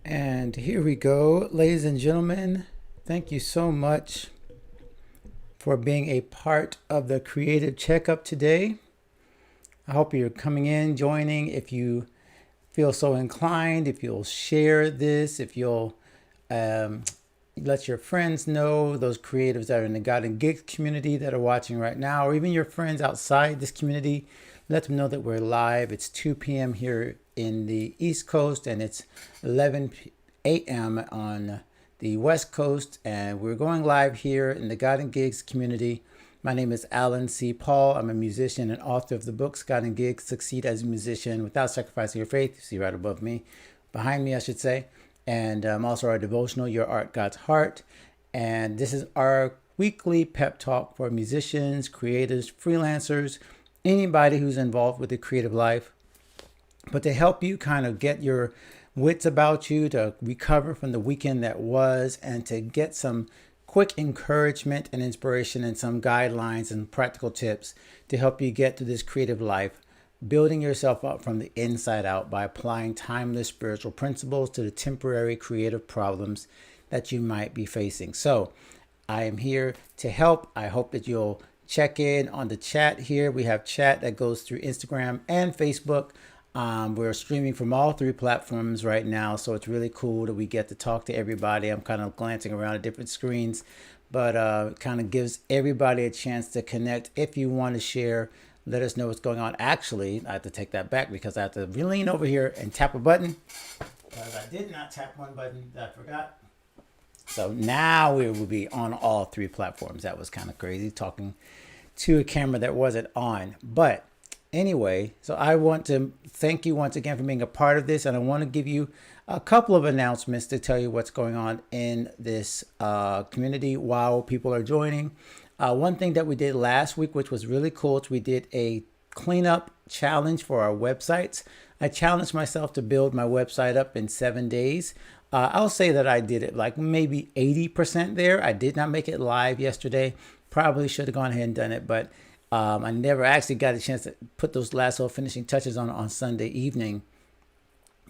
And here we go, ladies and gentlemen. Thank you so much for being a part of the Creative Checkup today. I hope you're coming in, joining. If you feel so inclined, if you'll share this, if you'll um, let your friends know, those creatives that are in the God and Gigs community that are watching right now, or even your friends outside this community, let them know that we're live. It's 2 p.m. here in the East Coast, and it's 11 a.m. on the West Coast, and we're going live here in the God and Gigs community. My name is Alan C. Paul. I'm a musician and author of the books God and Gigs, Succeed as a Musician Without Sacrificing Your Faith. You see right above me, behind me, I should say. And also our devotional, Your Art, God's Heart. And this is our weekly pep talk for musicians, creators, freelancers, anybody who's involved with the creative life. But to help you kind of get your wits about you, to recover from the weekend that was, and to get some quick encouragement and inspiration and some guidelines and practical tips to help you get to this creative life, building yourself up from the inside out by applying timeless spiritual principles to the temporary creative problems that you might be facing. So I am here to help. I hope that you'll check in on the chat here. We have chat that goes through Instagram and Facebook. We're streaming from all three platforms right now, so it's really cool that we get to talk to everybody. I'm kind of glancing around at different screens, but kind of gives everybody a chance to connect. If you want to share, let us know what's going on. Actually, I have to take that back because I have to lean over here and tap a button, because I did not tap one button that I forgot. So now we will be on all three platforms. That was kind of crazy, talking to a camera that wasn't on. But anyway, so I want to thank you once again for being a part of this. And I want to give you a couple of announcements to tell you what's going on in this community while people are joining. One thing that we did last week, which was really cool, is we did a cleanup challenge for our websites. I challenged myself to build my website up in 7 days. I'll say that I did it like maybe 80% there. I did not make it live yesterday. Probably should have gone ahead and done it, but I never actually got a chance to put those last little finishing touches on Sunday evening.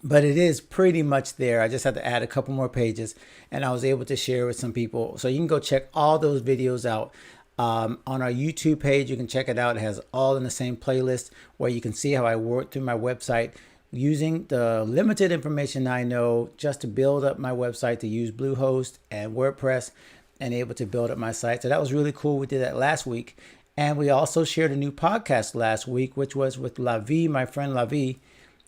But it is pretty much there. I just had to add a couple more pages, and I was able to share with some people. So you can go check all those videos out on our YouTube page. You can check it out. It has all in the same playlist where you can see how I worked through my website using the limited information I know just to build up my website, to use Bluehost and WordPress, and able to build up my site. So that was really cool. We did that last week. And we also shared a new podcast last week, which was with Lavi, my friend Lavi.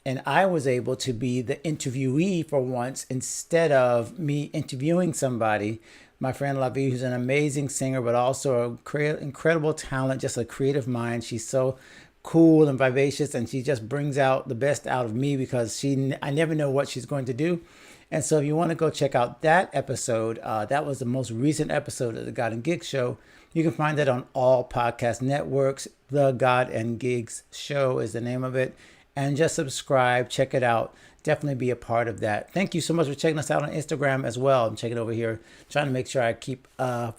And I was able to be the interviewee for once instead of me interviewing somebody. My friend Lavi, who's an amazing singer, but also a incredible talent, just a creative mind. She's so cool and vivacious, and she just brings out the best out of me because I never know what she's going to do. And so if you want to go check out that episode, that was the most recent episode of the God and Gigs Show. You can find that on all podcast networks. The God and Gigs Show is the name of it. And just subscribe, check it out. Definitely be a part of that. Thank you so much for checking us out on Instagram as well. I'm checking over here, trying to make sure I keep a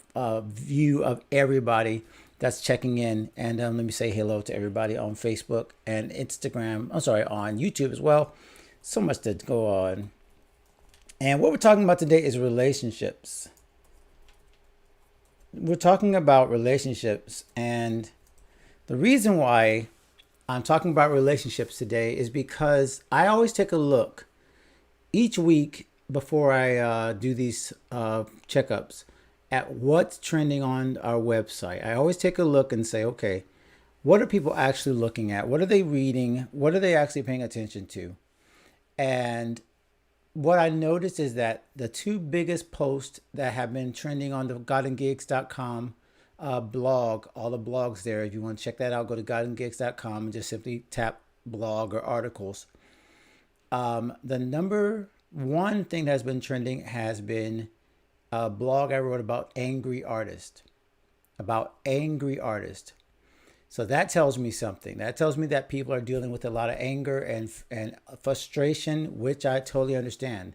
view of everybody that's checking in. And let me say hello to everybody on Facebook and Instagram. I'm sorry, on YouTube as well. So much to go on. And what we're talking about today is relationships. We're talking about relationships, and the reason why I'm talking about relationships today is because I always take a look each week before I do these checkups at what's trending on our website. I always take a look and say, okay, what are people actually looking at? What are they reading? What are they actually paying attention to? And what I noticed is that the two biggest posts that have been trending on the godandgigs.com blog, all the blogs there, if you want to check that out, go to godandgigs.com and just simply tap blog or articles. The number one thing that's been trending has been a blog I wrote about angry artists. So that tells me something. That tells me that people are dealing with a lot of anger and frustration, which I totally understand.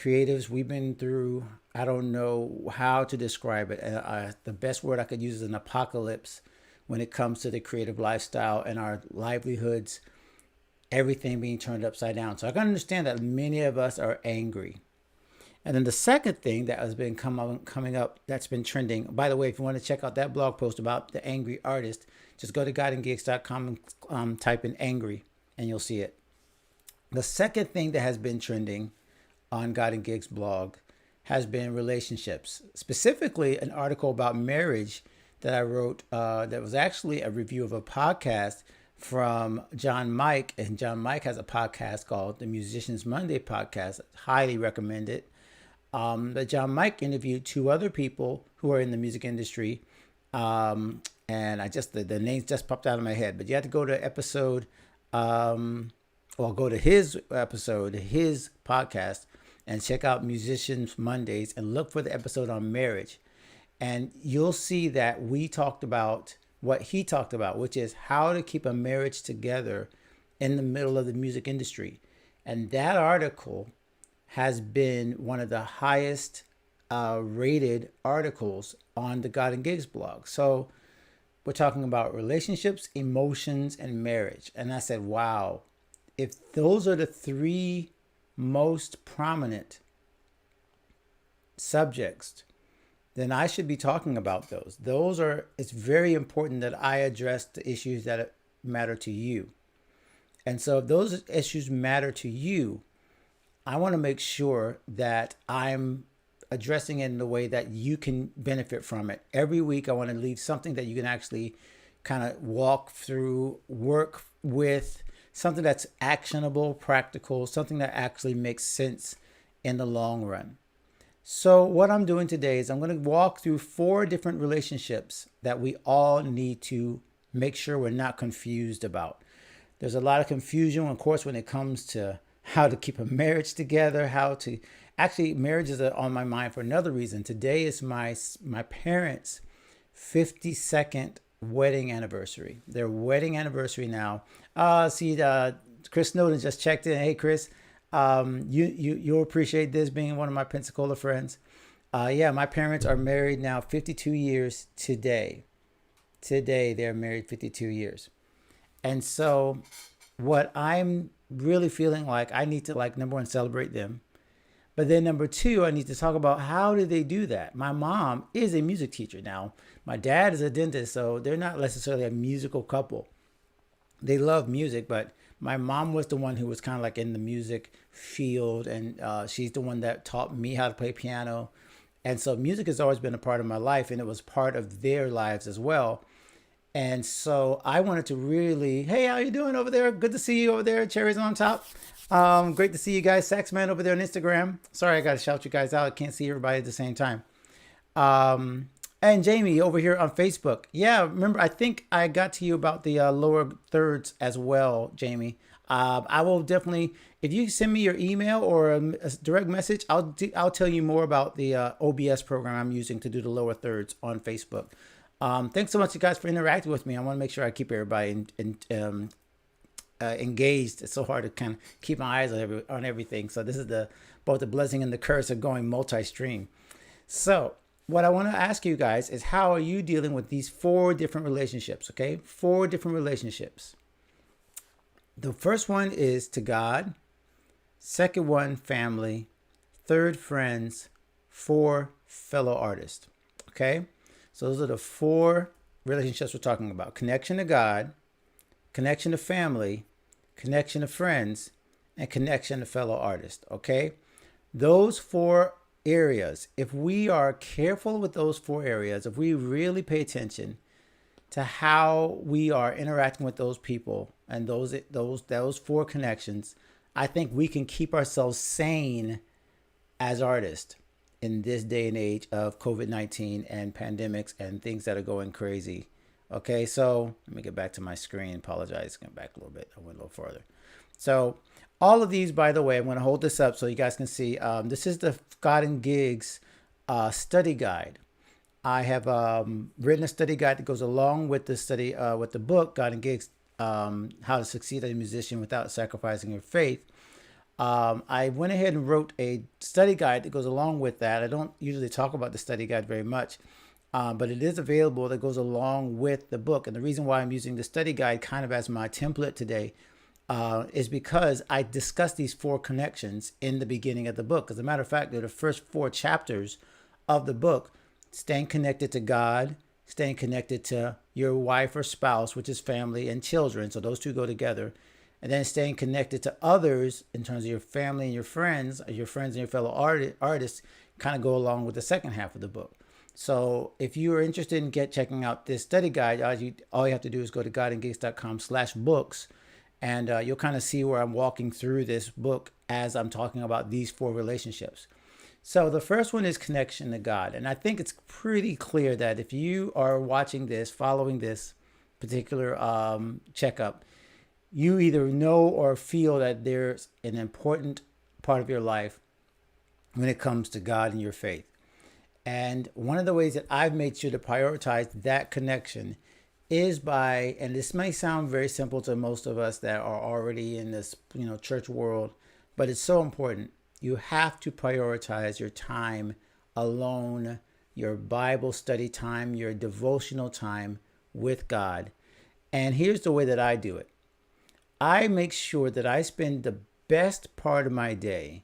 Creatives, we've been through, I don't know how to describe it. The best word I could use is an apocalypse when it comes to the creative lifestyle and our livelihoods. everything being turned upside down. So I can understand that many of us are angry. And then the second thing that has been coming up that's been trending. By the way, if you want to check out that blog post about the angry artist, just go to guideandgigs.com and type in angry and you'll see it. The second thing that has been trending on God and Gigs blog has been relationships, specifically an article about marriage that I wrote that was actually a review of a podcast from John Mike. And John Mike has a podcast called the Musicians Monday podcast. Highly recommend it. But John Mike interviewed two other people who are in the music industry. And the names just popped out of my head, but you have to go to episode, go to his episode, his podcast, and check out Musicians Mondays and look for the episode on marriage. And you'll see that we talked about what he talked about, which is how to keep a marriage together in the middle of the music industry. And that article has been one of the highest rated articles on the God and Gigs blog. So we're talking about relationships, emotions, and marriage. And I said, wow, if those are the three most prominent subjects, then I should be talking about those. It's very important that I address the issues that matter to you. And so if those issues matter to you, I want to make sure that I'm addressing it in a way that you can benefit from it. Every week, I want to leave something that you can actually kind of walk through, work with, something that's actionable, practical, something that actually makes sense in the long run. So what I'm doing today is I'm going to walk through 4 different relationships that we all need to make sure we're not confused about. There's a lot of confusion, of course, when it comes to how to keep a marriage together, marriage is on my mind for another reason. Today is my parents' 52nd wedding anniversary. Their wedding anniversary now. Chris Snowden just checked in. Hey, Chris, you'll appreciate this being one of my Pensacola friends. My parents are married now 52 years today. Today, they're married 52 years. And so what I'm really feeling like I need to, number one, celebrate them. But then number 2, I need to talk about how do they do that? My mom is a music teacher now. My dad is a dentist, so they're not necessarily a musical couple. They love music, but my mom was the one who was kind of like in the music field, and she's the one that taught me how to play piano. And so music has always been a part of my life, and it was part of their lives as well. And so I wanted to really, hey, how you doing over there? Good to see you over there. Cherries on top. Great to see you guys. Saxman over there on Instagram. Sorry, I got to shout you guys out. I can't see everybody at the same time. And Jamie over here on Facebook. Yeah, remember, I think I got to you about the lower thirds as well, Jamie. I will definitely, if you send me your email or a direct message, I'll tell you more about the OBS program I'm using to do the lower thirds on Facebook. Thanks so much, you guys, for interacting with me. I want to make sure I keep everybody engaged. It's so hard to kind of keep my eyes on everything. So this is both the blessing and the curse of going multi-stream. So what I want to ask you guys is, how are you dealing with these 4 different relationships? Okay, 4 different relationships. The first one is to God. Second one, family. Third, friends. 4, fellow artists. Okay. So those are the 4 relationships we're talking about. Connection to God, connection to family, connection to friends, and connection to fellow artists. Okay? Those 4 areas, if we are careful with those 4 areas, if we really pay attention to how we are interacting with those people and those 4 connections, I think we can keep ourselves sane as artists in this day and age of COVID-19 and pandemics and things that are going crazy. Okay, so let me get back to my screen. Apologize, get back a little bit. I went a little further. So all of these, by the way, I'm going to hold this up so you guys can see. This is the God and Gigs study guide. I have written a study guide that goes along with the study, with the book, God and Gigs, How to Succeed as a Musician Without Sacrificing Your Faith. I went ahead and wrote a study guide that goes along with that. I don't usually talk about the study guide very much, but it is available, that goes along with the book. And the reason why I'm using the study guide kind of as my template today is because I discussed these four connections in the beginning of the book. As a matter of fact, they're the first four chapters of the book: staying connected to God, staying connected to your wife or spouse, which is family, and children. So those two go together. And then staying connected to others in terms of your family and your friends and your fellow artists kind of go along with the second half of the book. So if you are interested in checking out this study guide, all you have to do is go to godandgigs.com/books, and you'll kind of see where I'm walking through this book as I'm talking about these four relationships. So the first one is connection to God. And I think it's pretty clear that if you are watching this, following this particular checkup, you either know or feel that there's an important part of your life when it comes to God and your faith. And one of the ways that I've made sure to prioritize that connection is by, and this may sound very simple to most of us that are already in this, church world, but it's so important. You have to prioritize your time alone, your Bible study time, your devotional time with God. And here's the way that I do it. I make sure that I spend the best part of my day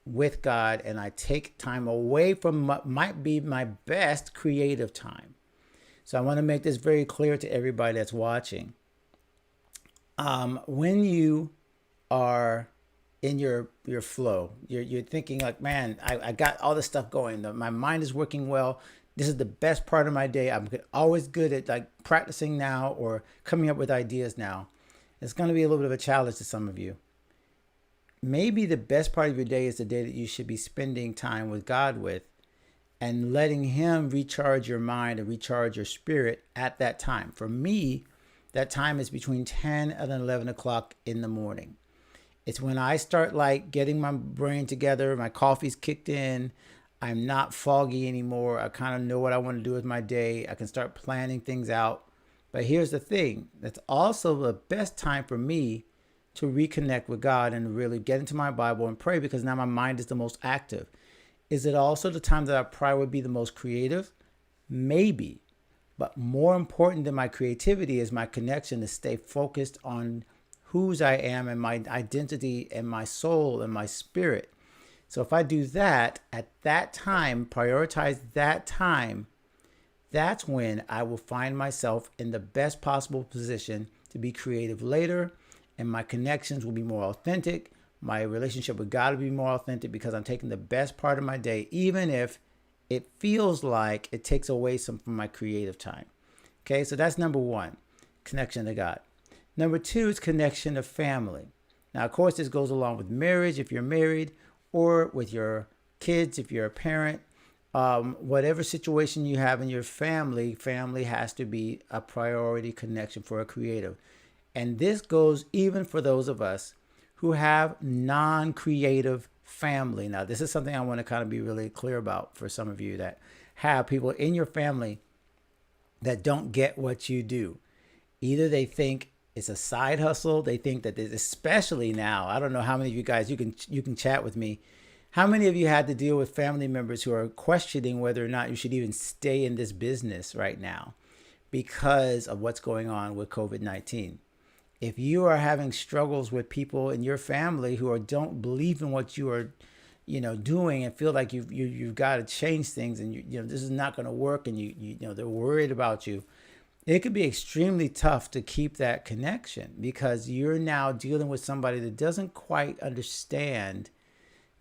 with God, and I take time away from what might be my best creative time. So I want to make this very clear to everybody that's watching. When you are in your flow, you're thinking like, man, I got all this stuff going. My mind is working well. This is the best part of my day. I'm always good at like practicing now or coming up with ideas now. It's going to be a little bit of a challenge to some of you. Maybe the best part of your day is the day that you should be spending time with God with, and letting Him recharge your mind and recharge your spirit at that time. For me, that time is between 10 and 11 o'clock in the morning. It's when I start like getting my brain together, my coffee's kicked in, I'm not foggy anymore. I kind of know what I want to do with my day. I can start planning things out. But here's the thing. That's also the best time for me to reconnect with God and really get into my Bible and pray, because now my mind is the most active. Is it also the time that I probably would be the most creative? Maybe. But more important than my creativity is my connection to stay focused on whose I am and my identity and my soul and my spirit. So if I do that at that time, prioritize that time, that's when I will find myself in the best possible position to be creative later, and my connections will be more authentic. My relationship with God will be more authentic because I'm taking the best part of my day, even if it feels like it takes away some from my creative time. Okay, so that's number one, connection to God. Number two is connection to family. Now, of course, this goes along with marriage if you're married, or with your kids if you're a parent. Whatever situation you have in your family has to be a priority connection for a creative. And this goes even for those of us who have non-creative family. Now, this is something I want to kind of be really clear about for some of you that have people in your family that don't get what you do. Either they think it's a side hustle. They think that this, especially now, I don't know how many of you guys, you can chat with me. How many of you had to deal with family members who are questioning whether or not you should even stay in this business right now because of what's going on with COVID-19? If you are having struggles with people in your family who don't believe in what you are, doing, and feel like you've got to change things, and this is not going to work, and they're worried about you, it could be extremely tough to keep that connection, because you're now dealing with somebody that doesn't quite understand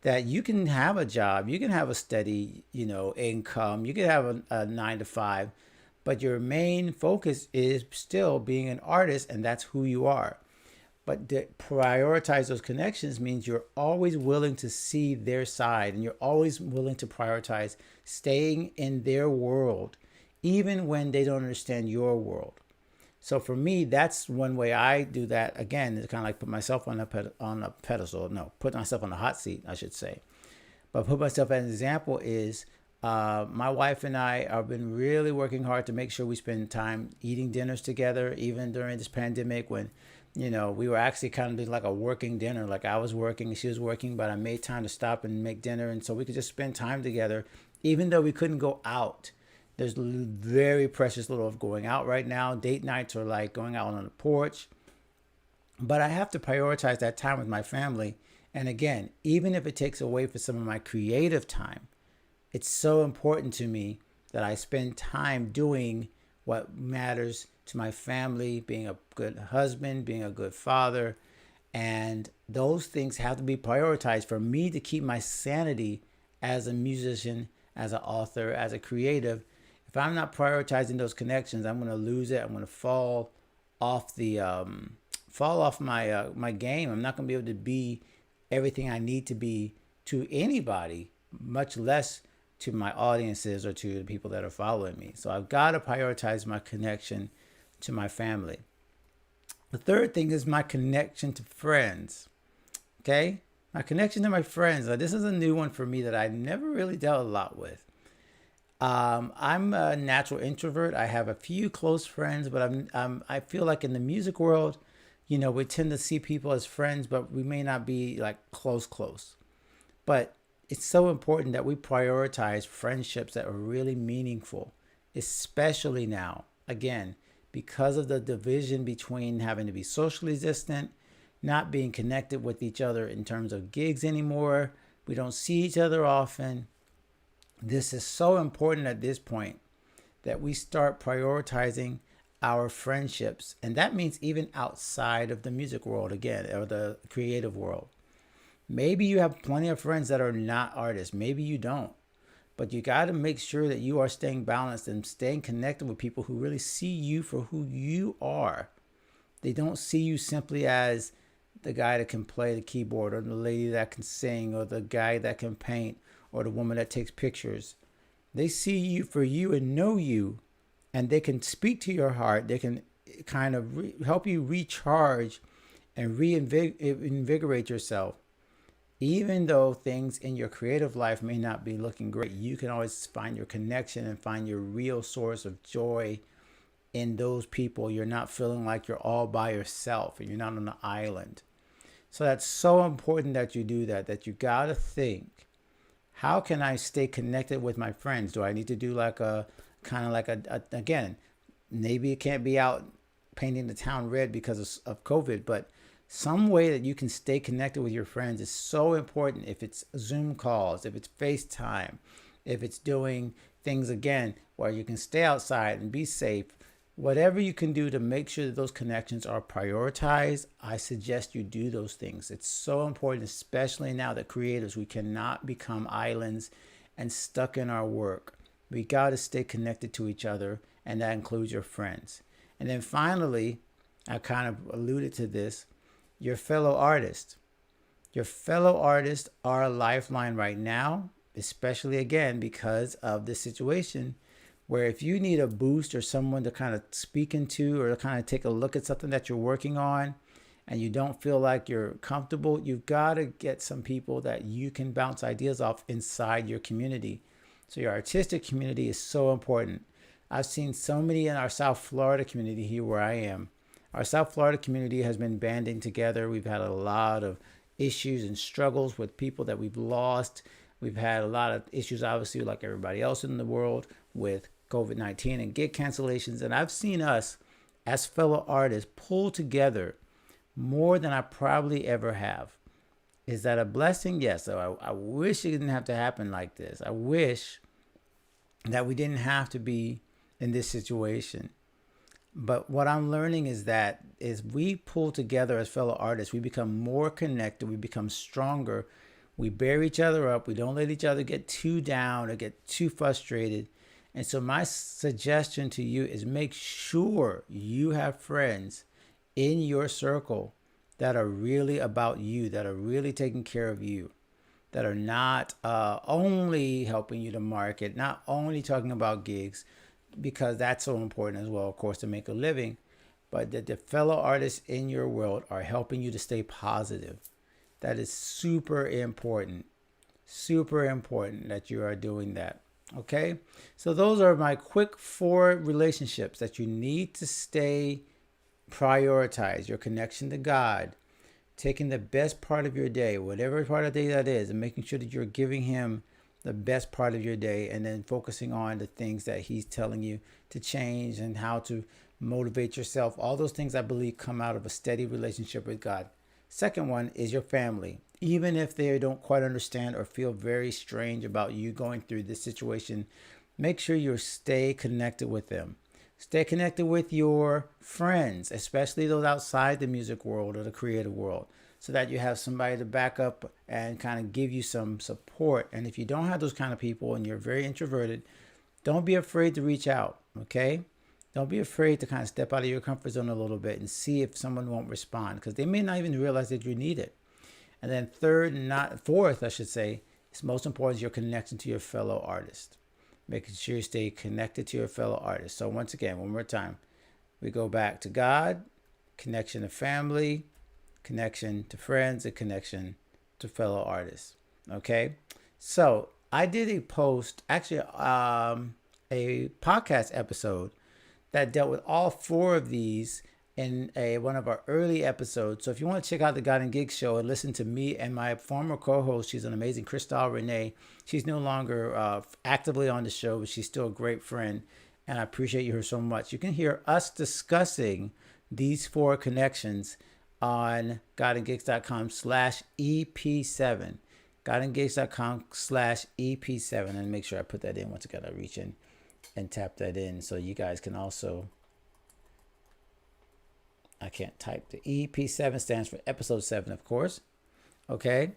that you can have a job, you can have a steady, income, you can have a 9 to 5. But your main focus is still being an artist, and that's who you are. But to prioritize those connections means you're always willing to see their side, and you're always willing to prioritize staying in their world, even when they don't understand your world. So for me, that's one way I do that. Again, it's kind of like put myself on a pedestal. No, put myself on a hot seat, I should say. But put myself as an example is, my wife and I have been really working hard to make sure we spend time eating dinners together, even during this pandemic when, we were actually kind of doing like a working dinner. Like I was working and she was working, but I made time to stop and make dinner. And so we could just spend time together, even though we couldn't go out. There's very precious little of going out right now. Date nights are like going out on the porch, But I have to prioritize that time with my family. And again, even if it takes away from some of my creative time, it's so important to me that I spend time doing what matters to my family, being a good husband, being a good father. And those things have to be prioritized for me to keep my sanity as a musician, as an author, as a creative. If I'm not prioritizing those connections, I'm going to lose it. I'm going to off the fall off my game. I'm not going to be able to be everything I need to be to anybody, much less to my audiences or to the people that are following me. So I've got to prioritize my connection to my family. The third thing is my connection to friends. Okay? My connection to my friends. Now, this is a new one for me that I never really dealt a lot with. I'm a natural introvert. I have a few close friends, but I feel like in the music world, we tend to see people as friends, but we may not be like close. But it's so important that we prioritize friendships that are really meaningful, especially now. Again, because of the division between having to be socially distant, not being connected with each other in terms of gigs anymore. We don't see each other often. This is so important at this point that we start prioritizing our friendships. And that means even outside of the music world again, or the creative world. Maybe you have plenty of friends that are not artists. Maybe you don't. But you got to make sure that you are staying balanced and staying connected with people who really see you for who you are. They don't see you simply as the guy that can play the keyboard, or the lady that can sing, or the guy that can paint, or the woman that takes pictures. They see you for you and know you, and they can speak to your heart. They can kind of help you recharge and reinvigorate yourself. Even though things in your creative life may not be looking great, you can always find your connection and find your real source of joy in those people. You're not feeling like you're all by yourself and you're not on an island. So that's so important that you do that you got to think, how can I stay connected with my friends? Do I need to do like a kind of like again, maybe it can't be out painting the town red because of COVID, but some way that you can stay connected with your friends is so important. If it's Zoom calls, if it's FaceTime, if it's doing things again where you can stay outside and be safe, whatever you can do to make sure that those connections are prioritized, I suggest you do those things. It's so important, especially now that creators, we cannot become islands and stuck in our work. We got to stay connected to each other, and that includes your friends. And then finally, I kind of alluded to this, your fellow artists. Your fellow artists are a lifeline right now, especially again because of this situation where if you need a boost or someone to kind of speak into or to kind of take a look at something that you're working on and you don't feel like you're comfortable, you've got to get some people that you can bounce ideas off inside your community. So your artistic community is so important. I've seen so many in our South Florida community here where I am. Our South Florida community has been banding together. We've had a lot of issues and struggles with people that we've lost. We've had a lot of issues, obviously, like everybody else in the world, with COVID-19 and gig cancellations. And I've seen us as fellow artists pull together more than I probably ever have. Is that a blessing? Yes. So I wish it didn't have to happen like this. I wish that we didn't have to be in this situation. But what I'm learning is that as we pull together as fellow artists, we become more connected, we become stronger, we bear each other up, we don't let each other get too down or get too frustrated. And so my suggestion to you is make sure you have friends in your circle that are really about you, that are really taking care of you, that are not only helping you to market, not only talking about gigs, because that's so important as well, of course, to make a living, but that the fellow artists in your world are helping you to stay positive. That is super important that you are doing that. Okay, so those are my quick 4 relationships that you need to stay prioritized. Your connection to God, taking the best part of your day, whatever part of the day that is, and making sure that you're giving him the best part of your day, and then focusing on the things that he's telling you to change and how to motivate yourself. All those things I believe come out of a steady relationship with God. Second one is your family. Even if they don't quite understand or feel very strange about you going through this situation, make sure you stay connected with them. Stay connected with your friends, especially those outside the music world or the creative world, so that you have somebody to back up and kind of give you some support. And if you don't have those kind of people and you're very introverted, don't be afraid to reach out, okay? Don't be afraid to kind of step out of your comfort zone a little bit and see if someone won't respond, because they may not even realize that you need it. And then fourth, I should say, it's most important is your connection to your fellow artist. Making sure you stay connected to your fellow artists. So once again, one more time, we go back to God, connection to family, connection to friends, and connection to fellow artists. Okay? So I did a post, actually a podcast episode that dealt with all four of these in one of our early episodes. So if you want to check out the God and Gigs show and listen to me and my former co-host, she's an amazing Crystal Renee. She's no longer actively on the show, but she's still a great friend, and I appreciate her so much. You can hear us discussing these four connections on godandgigs.com/EP7. godandgigs.com/EP7, and make sure I put that in once again. I reach in and tap that in so you guys can also. I can't type. The EP7 stands for episode 7, of course. Okay.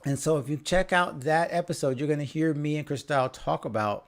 And so if you check out that episode, you're going to hear me and Crystal talk about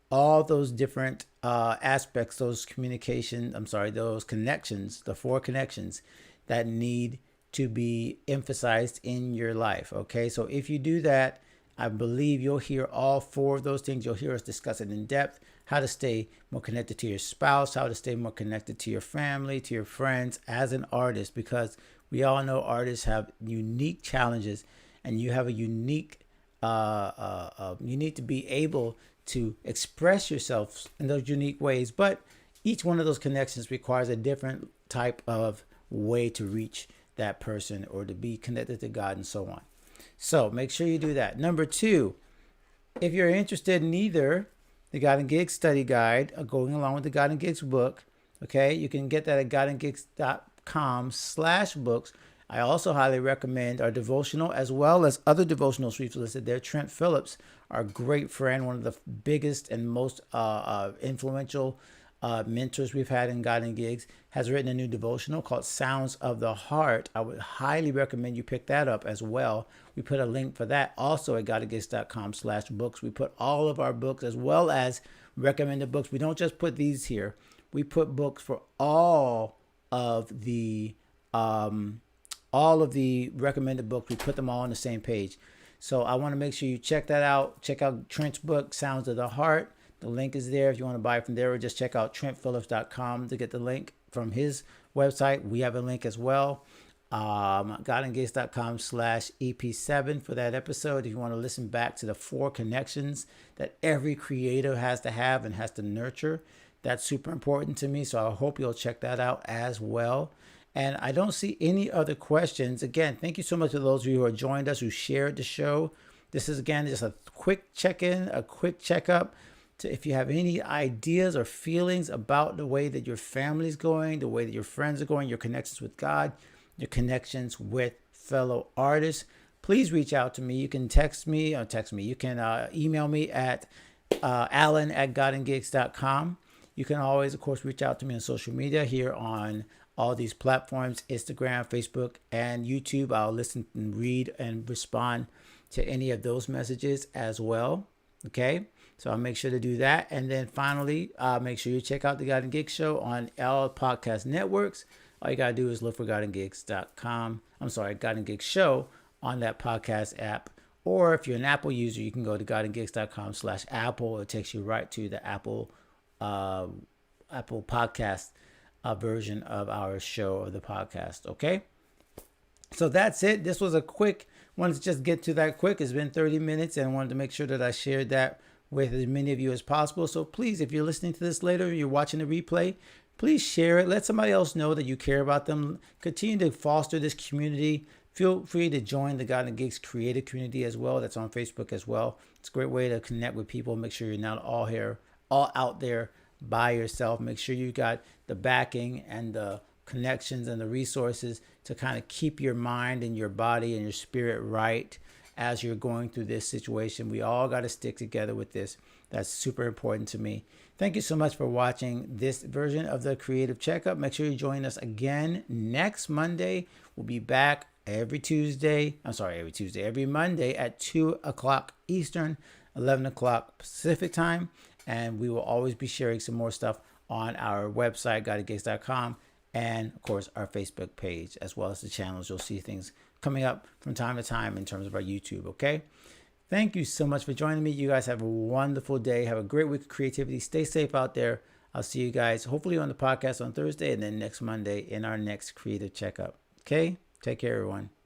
all those different aspects, those connections, the four connections that need to be emphasized in your life. Okay. So if you do that, I believe you'll hear all four of those things. You'll hear us discuss it in depth. How to stay more connected to your spouse, how to stay more connected to your family, to your friends as an artist, because we all know artists have unique challenges, and you have a unique, you need to be able to express yourself in those unique ways. But each one of those connections requires a different type of way to reach that person or to be connected to God and so on. So make sure you do that. Number 2, if you're interested in either the God and Gigs study guide going along with the God and Gigs book, okay, you can get that at godandgigs.com/books. I also highly recommend our devotional as well as other devotionals we've listed there. Trent Phillips, our great friend, one of the biggest and most influential mentors we've had in God and Gigs, has written a new devotional called Sounds of the Heart. I would highly recommend you pick that up as well. We put a link for that also at godandgigs.com/books. We put all of our books as well as recommended books. We don't just put these here. We put books for all of the recommended books. We put them all on the same page. So I want to make sure you check that out. Check out Trent's book, Sounds of the Heart. The link is there if you want to buy it from there, or just check out trentphillips.com to get the link from his website. We have a link as well. godandgigs.com/EP7 for that episode. If you want to listen back to the 4 connections that every creator has to have and has to nurture, that's super important to me. So I hope you'll check that out as well. And I don't see any other questions. Again, thank you so much to those of you who have joined us, who shared the show. This is, again, just a quick check-in, a quick checkup. If you have any ideas or feelings about the way that your family's going, the way that your friends are going, your connections with God, your connections with fellow artists, please reach out to me. You can text me. You can email me at alan@godandgigs.com. You can always, of course, reach out to me on social media here on all these platforms, Instagram, Facebook, and YouTube. I'll listen and read and respond to any of those messages as well. Okay? So I'll make sure to do that. And then finally, make sure you check out the God and Gigs show on all podcast networks. All you got to do is look for godandgigs.com. God and Gigs show on that podcast app. Or if you're an Apple user, you can go to godandgigs.com/Apple. It takes you right to the Apple podcast version of our show of the podcast. Okay. So that's it. This was a quick, wanted to just get to that quick. It's been 30 minutes and I wanted to make sure that I shared that with as many of you as possible. So please, if you're listening to this later, you're watching the replay, please share it. Let somebody else know that you care about them. Continue to foster this community. Feel free to join the God and Gigs creative community as well. That's on Facebook as well. It's a great way to connect with people. Make sure you're not all out there by yourself. Make sure you got the backing and the connections and the resources to kind of keep your mind and your body and your spirit right as you're going through this situation. We all got to stick together with this. That's super important to me. Thank you so much for watching this version of the Creative Checkup. Make sure you join us again next Monday. We'll be back every Monday at 2 o'clock Eastern, 11 o'clock Pacific time. And we will always be sharing some more stuff on our website, guidedgigs.com, and of course our Facebook page, as well as the channels. You'll see things coming up from time to time in terms of our YouTube, okay? Thank you so much for joining me. You guys have a wonderful day. Have a great week of creativity. Stay safe out there. I'll see you guys hopefully on the podcast on Thursday and then next Monday in our next Creative Checkup. Okay? Take care, everyone.